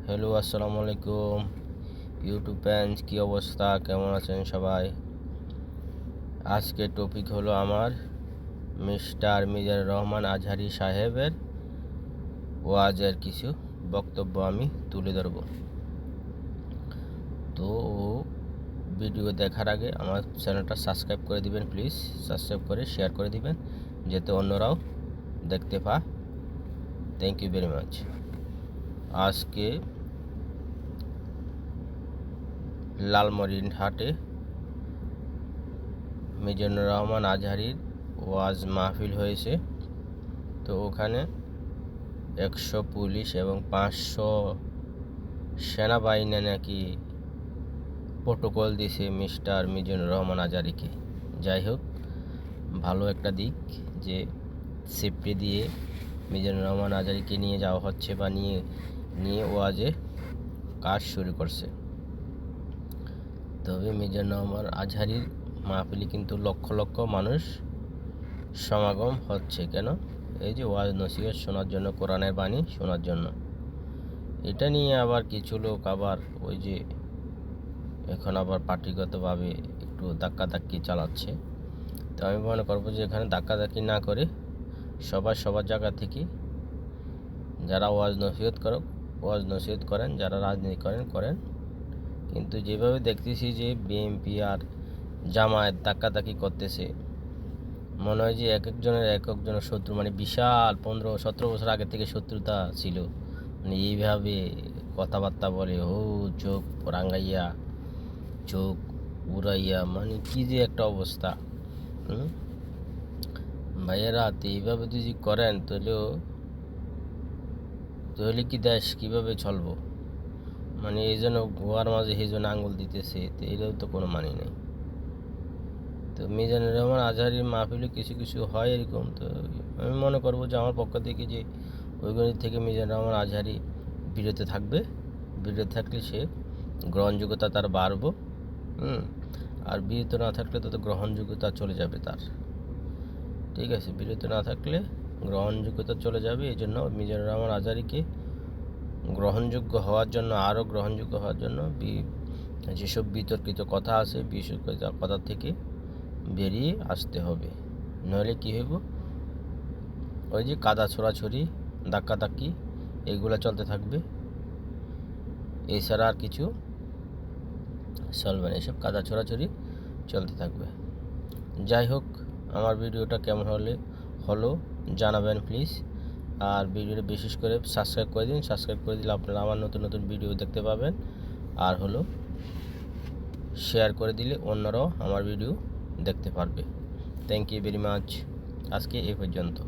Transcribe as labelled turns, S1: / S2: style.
S1: Hello, আসসালামু আলাইকুম YouTube fans, কী অবস্থা, কেমন আছেন সবাই? আজকে টপিক হলো আমার মিস্টার মিজানুর রহমান আজহারী সাহেবের ওয়াজের কিছু বক্তব্য আমি তুলে ধরব। তো ভিডিও দেখার আগে আমার চ্যানেলটা সাবস্ক্রাইব করে দিবেন প্লিজ। সাবস্ক্রাইব করে শেয়ার করে দিবেন যাতে অন্যরাও দেখতে পায়। Thank you very much. আজকে লালমনিরহাটে মিজানুর রহমান আজহারীর ওয়াজ মাহফিল হয়েছে। তো ওখানে 100 পুলিশ এবং 500 সেনাবাহিনী নাকি প্রোটোকল দিছে মিস্টার মিজানুর রহমান আজহারীকে। যাই হোক, ভালো একটা দিক যে সেফটি দিয়ে মিজানুর রহমান আজহারীকে নিয়ে যাওয়া হচ্ছে বা নিয়ে ওয়াজে কাজ শুরু করছে। তবে মিজানুর রহমান আজহারীর মাহফিলে কিন্তু লক্ষ লক্ষ মানুষ সমাগম হচ্ছে। কেন? এই যে ওয়াজ নসিহত শোনার জন্য, কোরআনের বাণী শোনার জন্য। এটা নিয়ে আবার কিছু লোক আবার ওই যে এখন আবার পার্টিগতভাবে একটু ধাক্কাধাক্কি চালাচ্ছে। তো আমি মনে করবো যে এখানে ধাক্কাধাক্কি না করে সবার জায়গা থেকে যারা ওয়াজ নসিহত করেন, যারা রাজনীতি করেন, কিন্তু যেভাবে দেখতেছি যে বিএনপি আর জামায়াত ধাক্কাধাক্কি করতেছে, মনে হয় যে এক একজনের শত্রু, মানে বিশাল 15-17 বছর আগে থেকে শত্রুতা ছিল। মানে এইভাবে কথাবার্তা বলে, চোখ রাঙ্গাইয়া, চোখ উড়াইয়া, মানে কি যে একটা অবস্থা। ভাইয়েরা, এইভাবে যদি করেন তাহলে কি দেশ কিভাবে চলবো? মানে এই জন্য গোয়ার মাঝে এই জন্য আঙুল দিতেছে, তো এটাও তো কোনো মানে নেই। তো মিজানুর রহমান আজহারীর মাহফিলে কিছু হয় এরকম। তো আমি মনে করবো যে আমার পক্ষ থেকে যে ওইগুলি থেকে মিজানুর রহমান আজহারী বিরত থাকলে সে গ্রহণযোগ্যতা তার বাড়বো। আর বিরত না থাকলে তো গ্রহণযোগ্যতা চলে যাবে তার। ঠিক আছে, বিরত না থাকলে গ্রহণযোগ্যতা চলে যাবে। এই জন্য মিজানুর রহমান আজহারীকে আরও গ্রহণযোগ্য হওয়ার জন্য যেসব বিতর্কিত কথা আছে, বিতর্কিত কথা থেকে বেরিয়ে আসতে হবে। নইলে কী হইব? ওই যে কাদা ছোড়াছড়ি, ধাক্কাধাক্কি, এগুলো চলতে থাকবে। এছাড়া আর কিছু চলবে না, এসব কাদা ছোড়াছড়ি চলতে থাকবে। যাই হোক, আমার ভিডিওটা কেমন হলো জানাবেন প্লিজ। আর ভিডিওটা বিশেষ করে সাবস্ক্রাইব করে দিন। সাবস্ক্রাইব করে দিলে আপনারা আমার নতুন ভিডিও দেখতে পাবেন। আর শেয়ার করে দিলে অন্যরাও আমার ভিডিও দেখতে পারবে। Thank you very much. আজকে এই পর্যন্ত।